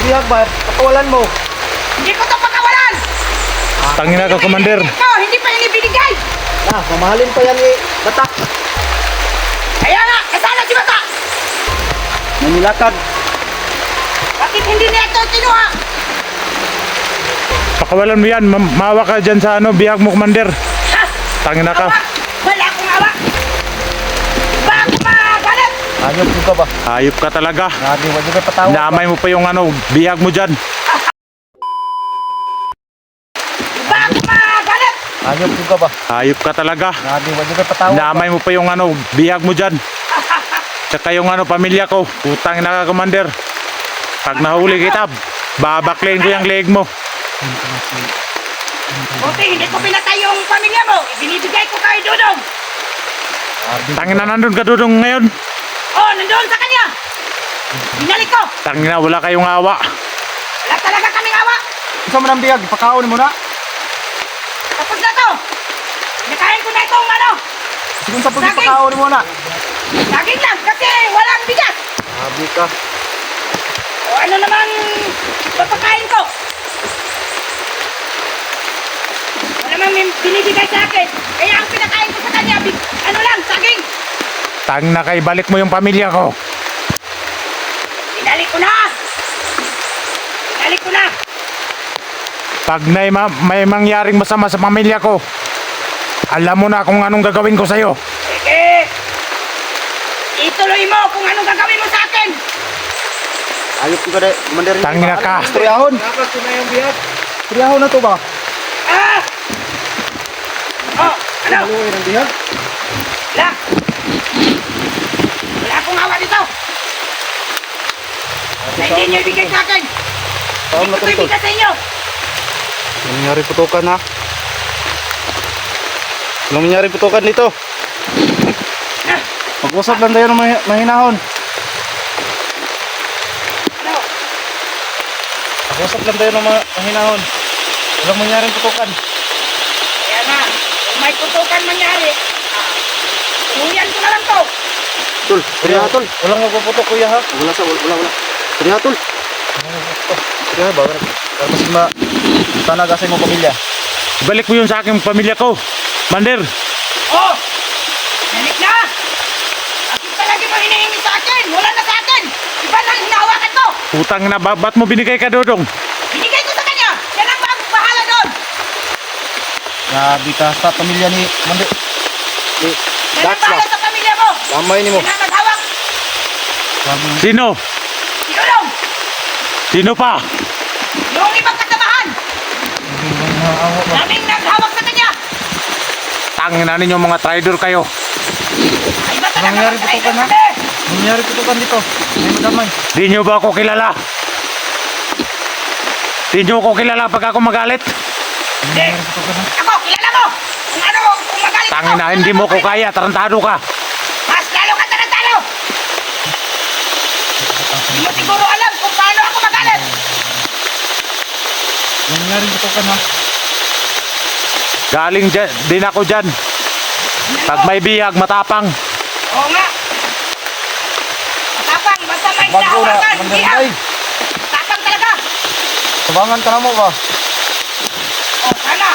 bihag ba? Pakawalan mo. Hindi ko to pakawalan! Tangina ka, Commander. Hindi pa yun ibinigay! Mamahalin pa yan eh. Bata. Kaya nga, kasana si Bata! Nanilakad. Bakit hindi niya ito kinuha? Pakawalan mo yan. Mawa ka dyan sa bihag mo, Commander. Ha? Tangina ka. Awa? Wala akong awa! Ba ako magalit? Ayop juga ba? Hayop ka talaga. Grabe, wag juga patawa. Namay mo pa yung bihag mo dyan. Ba ako magalit? Ayop juga ba? Hayop ka talaga. Grabe, wag juga patawa. Namay mo pa yung bihag mo dyan. Tsaka yung pamilya ko. Putang ina ka, Commander. Pag nahuli kita, babaklayin ko yung leg mo. Buti, hindi ko pinatay yung pamilya mo. Ibinibigay ko kay Dudong. Tangina, nandun ka, Dudong, ngayon. Oh, nandoon sa kanya. Binalik ko. Tangina, wala kayong awa. Wala talaga kaming awa. Isa mo ng bihag, pakaon mo na. Tapos na to. Nakain ko na itong Sige sa pag Saging. pakaon mo na. saging lang kasi walang bigas. Grabe ka. O ano naman papakain ko? Wala naman may binibigay sa akin. Kaya ang pinakain ko sa kanya, ano lang, saging. Tangina ka, ibalik mo yung pamilya ko. Binalik ko na. Binalik ko na. Pag may mangyaring masama sa pamilya ko, alam mo na kung anong gagawin ko sa'yo. Sige. Ituloy mo kung anong gagawin mo sa akin. Ayop juga deh, Commander. Tangina ka. Istriyahon. Dapat ko na yung bihag. Istriyahon na to ba? Ah! Oh, ano? Haluin ang bihag. Wala. Wala akong awa dito. Na hindi niyo ibigay sa akin. Saan Hindi na ko to? ibigay sa inyo. Anong nangyari putukan ha? Anong nangyari putukan dito? Ah, Mag-usap lang tayo ng mahinahon. ano? Mag-usap lang tayo ng mahinahon. Walang mangyaring putukan. Kaya nga, kung may putukan mangyari, tuluyan ko na lang to. Tol, kuya tol. Walang magpuputok kuya ha? Wala. Kuya tol. Kuya ba? Para mas tanaga sa imong pamilya. Ibalik mo yun sa aking pamilya ko, Commander. Oh! Nanik na! Bakit palagi mo hinihingi sa akin? Wala na sa akin! Iba lang hinahawakan ko! Putang na, ba't mo binigay ka, Dudong? Binigay ko sa kanya! Yan ang bahala doon! Grabe ka sa pamilya ni Mandi. Ni Yan ang Dax bahala ba? sa pamilya mo! Lamay ni mo. Yan ang naghawak! Grabe. Sino? Sinulong! Sino pa? Yung ibang kasamahan! Daming naghawak sa kanya! Tangin na ninyo, mga traidor kayo. Ay ba talaga Nangyari mag-traitor putukan ha? kami? Anong nangyari putukan dito? May madamay. Di nyo ba ako kilala? Di nyo ako kilala pag ako magalit? Anong nangyari putukan ha? Ako, kilala mo! Kung ano, kung magalit ako! Tangin na, hindi mo ko kaya, tarantado ka. Mas lalo ka tarantado! Hindi mo siguro alam kung paano ako magalit! Anong nangyari putukan ha? Galing din ako dyan. Pag may bihag, matapang. Oo nga! Matapang, basta may Bago na, hinahawakan! Commander Iya! Day. Matapang talaga! Sabangan ka na mo ba? Oh, sana!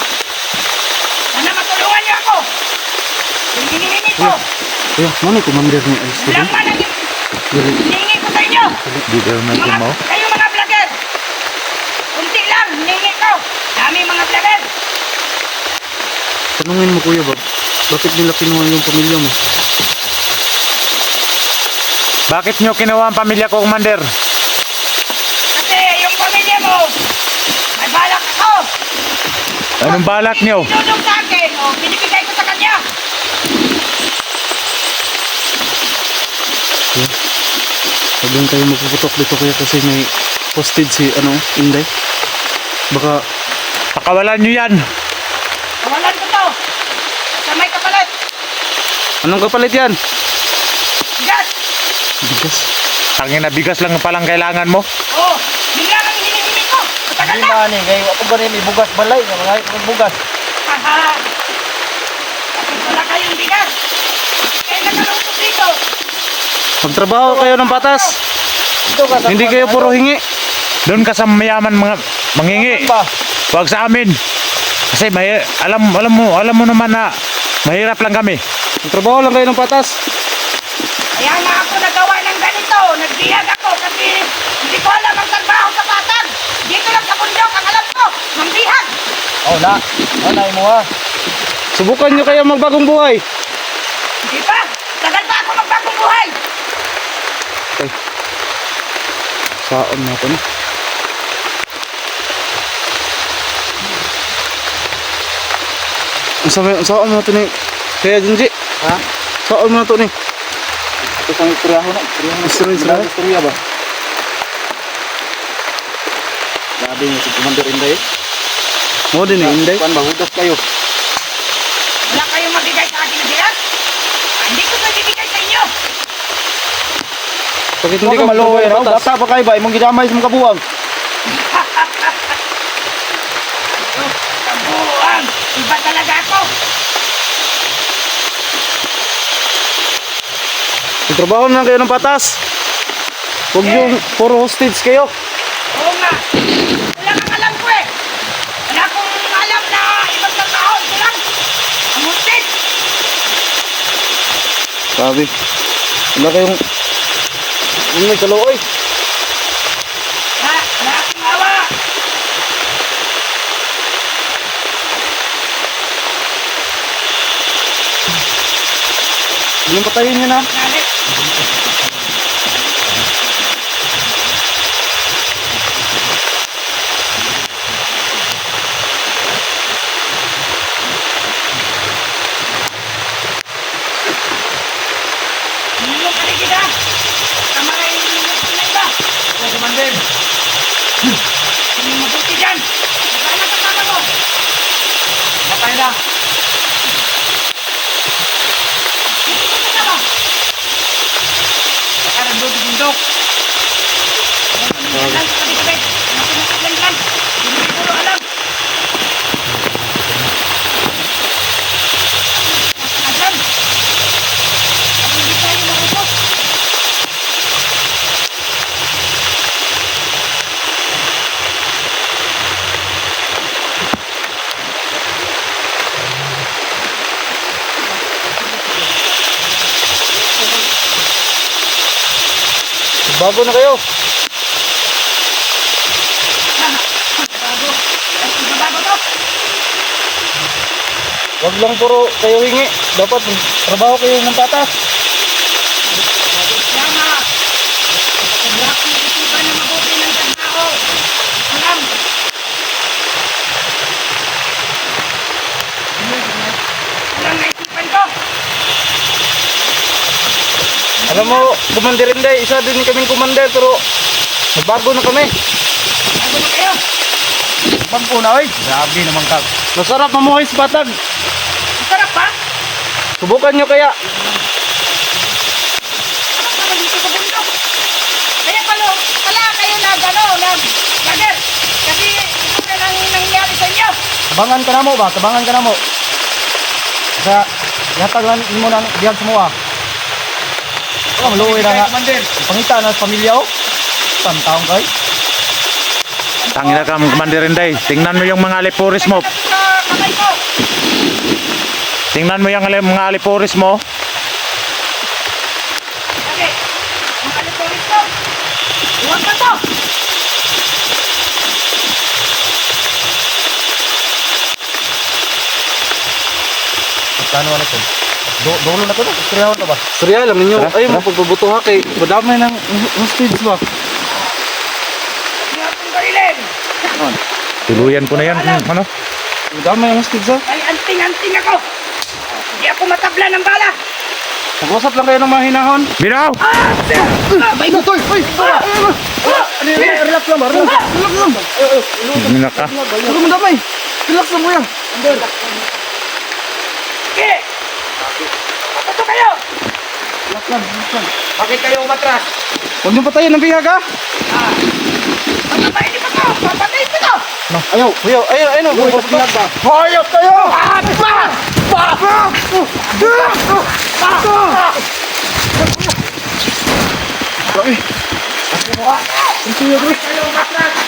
Sana matulungan niyo ako! Yung hinihingi ko! Kuya, ano Commander ni Ice Lang man ang hinihingi ko sa inyo! Di daw natin mo. Kayo mga vlogger! Kunti lang, hinihingi ko! Dami mga vlogger! Tanungin mo kuya, bakit nila kinuha yung pamilya mo? Bakit nyo kinuha ang pamilya ko, Commander? Kasi yung pamilya mo, may balak ako! Anong balak nyo? Tinulong sa akin, o binibigay ko sa kanya! Huwag lang tayo magpuputok dito kuya kasi may posted si Inday. Baka Pakawalan nyo yan. Kawalan ko to! Sa may kapalit! anong kapalit yan? Bigas! Bigas. Tangin na, bigas lang palang kailangan mo. Oo! Yun lang ang hinihingi ko! Matagal Hindi na! man kay ako ba rin ibugas balay, mga bugas. Haha! Bakit wala kayong bigas? Kaya nakalutok dito! Magtrabaho kayo ng patas. Hindi kayo puro hingi. Doon ka sa mayaman mga mangingi. Ba? Huwag sa amin. Kasi alam mo naman na mahirap lang kami. Trabaho lang kayo ng patas. Kaya nga ako nagawa ng ganito. Nagbihag ako kasi hindi ko alam ang trabaho sa patag. Dito lang sa bundok ang alam ko. Mambihag. Oh, na. Nay mo ha. Subukan nyo kaya magbagong buhay. Hindi pa. Tagal pa ako magbagong buhay. Saan natin? Saan mo natin eh? Kaya Junji? Ha? Saan mo natin eh? Ito sang istoryaho na. Istorya ba? Grabe niya si Commander Inday. Mo din eh, Inday. Kuan ba? Hudas kayo. Wala kayong mabigay sa akin na biyak. Hindi ko na bibigay sa inyo. Bakit hindi ka maluhay raw? Bata pa kayo ba? Imong gidamay sa mga kabuwag. Kabuang. Iba talaga ako. Trabaho na kayo ng patas. Huwag yung puro hostage kayo. Oo nga. Wala kang alam ko eh. Wala akong alam na ibang trabaho. Ito lang. Ang hustit. Sabi. Wala kayong... May kaluoy. Wala akong awa. Yung patayin nyo na. Nalit. Ano ka rin kita? Tama na yung sinay ba? Wala si Mandel. Hindi mabuti dyan. Saan ang kasama mo? Matay na. Hindi ko kasama. Baka nandun sa bundok. Lang sa kabit-kabit. Nasinasaglan. Hindi ko puro alam. Nasaan? At hindi tayo mausok. Bago na kayo. Bago. Ay, bago to. Huwag lang puro kayo hingi. Dapat trabaho kayo ng patas. Kaya nga. Wala akong isipan na mabuti ng trabaho. Alam. Walang naisipan ko. Alam mo, Commander Inday, isa din kaming commander pero nagbago na kami. Bago na kayo. Bago na oy. Grabe naman ka. Masarap mamuhay sa patag. Masarap ba? Subukan nyo kaya. Sarap naman dito sa bundok. Kaya pala kayo nag-vlogger. Kasi ito na lang nangyari sa inyo. Tabangan ka na mo ba? Tabangan ka na mo. Kaya, yatag lang mo ng biyag sa mua. Oh, maluwi na nga. Pangita na sa pamilya oh. Saan taong kayo? Tangina ka Commander Inday. Tingnan mo yung mga alipuris mo. Sa kamay ko. Tingnan mo yung mga alipuris mo. Kasi, ang kalitoris ko. Huwag ka to. Kano na ito? Dolo na ito na? Istoryahan na ba? Istorya lang ninyo. Tara, Ay, tara. magpabuto ha kay madamay ng hostage ba? Hindi akong barilin. Tuluyan ko na yan. Ano? Madamay ng hostage ha? Ay, anting-anting ako. Hindi ako matabla ng bala. Mag-usap lang kayo ng mga hinahon. Binaw! Bay mo tol! Uy! Relax lang ba? Relax lang! Tingnan ka. Huwag mo damay! Relax lang mo yan! Sige. Papato kayo. Relax lang! Relax lang! Bakit kayo umatras? Huwag niyo patayin ng bihag ha! Papatay niyo pa to. Papatay ko to. Ayaw! Ayaw! Ayaw! Ayaw! Bihag ba? Hayop kayo! Grabe! Ang siya, bro! Kayo umatras.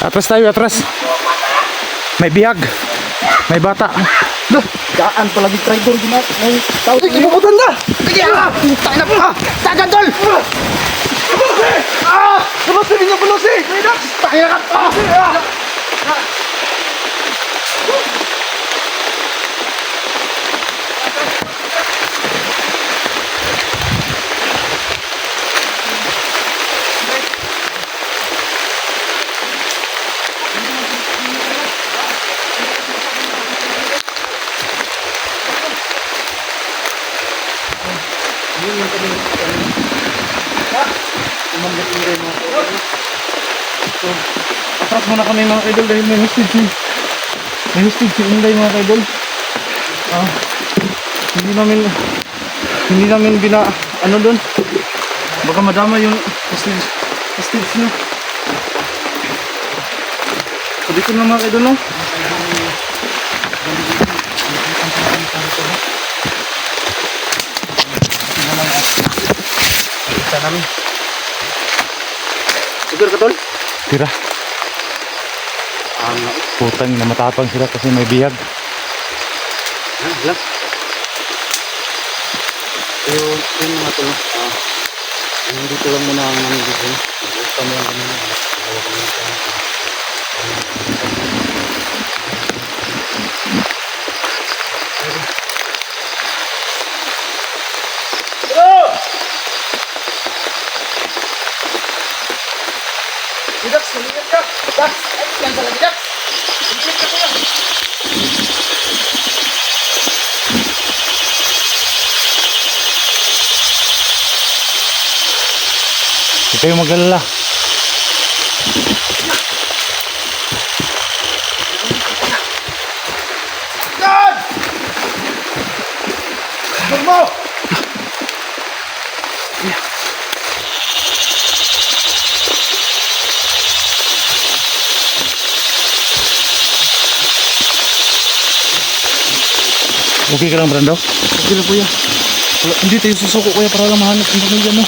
Atras tayo, atras. May bihag. May bata. Daan palagi traitor di na. May tao sa iyo. Ibubutan na. Sige ah. Tayo na pa. Tagan tol. Ah! Bulusi ninyo bulusi. Tayo na ka. Atras muna kami mga idol dahil may hostage si Inday mga idol. Hindi namin ano doon. Baka madama yung hostage niya. Sabi ko na mga idol no. Kita namin. Siguro ka tol? Tira. Putang na matapang sila kasi may bihag. Lang. Yung mga tol. Dito lang muna ang namin dito. Kami lang kami. Dax, sumingit ka. Dax, yan talaga Dax. Sumingit ka kuya. Huwag kayong mag-alala. God! Turmo! Okay ka lang, Brando? Okay lang kuya. Hindi tayo susuko kuya para lang mahanap ang pamilya mo.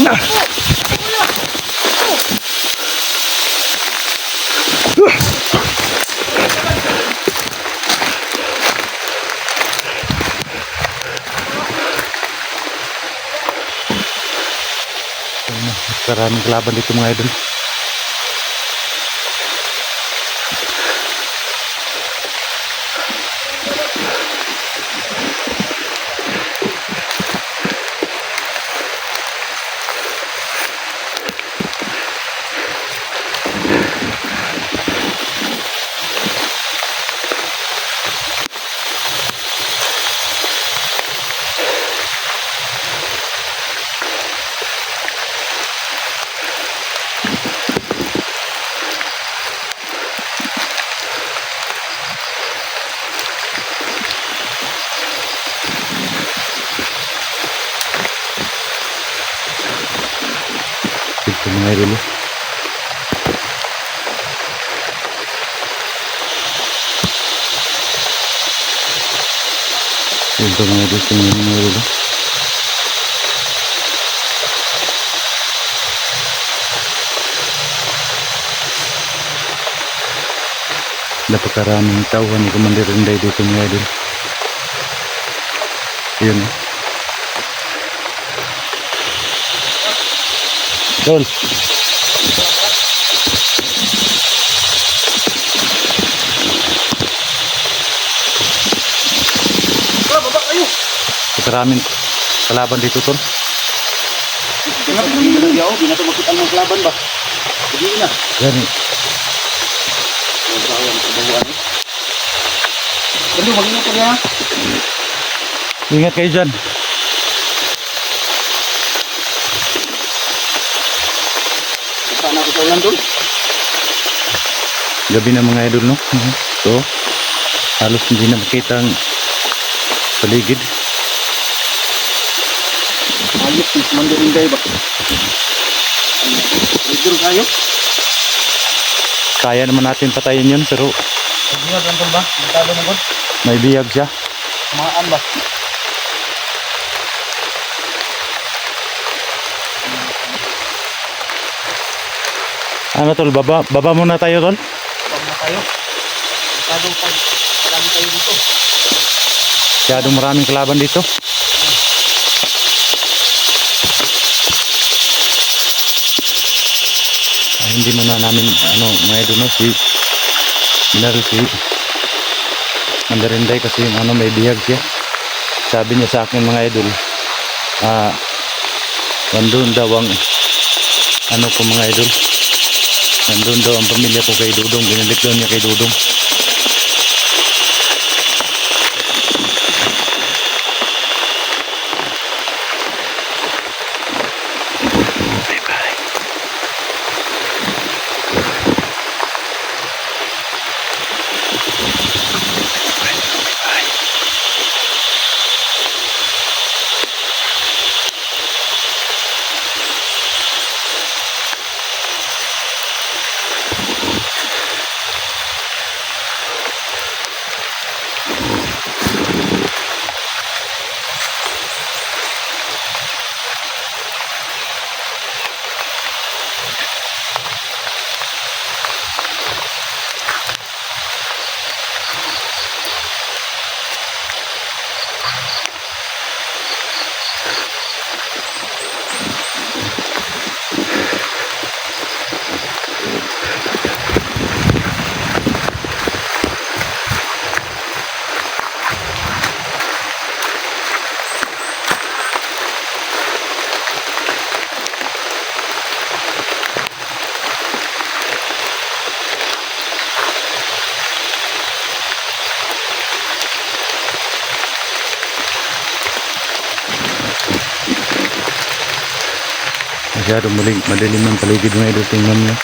Na. Maraming kalaban dito mga idol. Ito mga idol. Ito mga idol. Ito mga idol. Napakaraming tauhan ni Commander Inday dito mga idol. Yun. Dol. Baba kayo. Napakaraming kalaban dito, Tol. Tingnan mo yung nilagyaw. Di na ito makita ng kalaban ba? Hindi na. Yan. Yung bawan sa bawan. Bando, mag-ingat ka na. Ingat kayo dyan. Saan ako sa ulan doon? gabi na mga idol, no? So, halos hindi na makita ang paligid. Ayos, mandarin kayo ba? Lidro kayo? Kaya naman natin patayin yun, pero Pag-ingat lang ba? Magkado mo ba? may biyag siya. Kumaan ba? Ano tol, baba muna tayo tol. Pag na tayo. Magkado pag palagi tayo dito. Masyadong maraming kalaban dito. Hindi muna namin mga idol, no, si Mandarinday kasi may bihag siya. Sabi niya sa akin mga idol, nandun daw ang ko mga idol, nandun daw ang pamilya ko kay Dudong, binalik daw niya kay Dudong. Masyadong madilim ang paligid mga idol, tingnan nyo.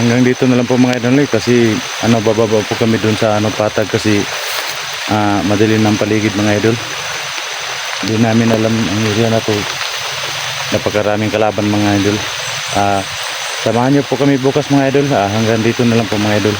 Hanggang dito na lang po mga idol, kasi bababa po kami dun sa patag kasi madilim ng paligid mga idol. Hindi namin alam ang area na to, napakaraming kalaban mga idol. Samahan nyo po kami bukas mga idol. Hanggang dito na lang po mga idol.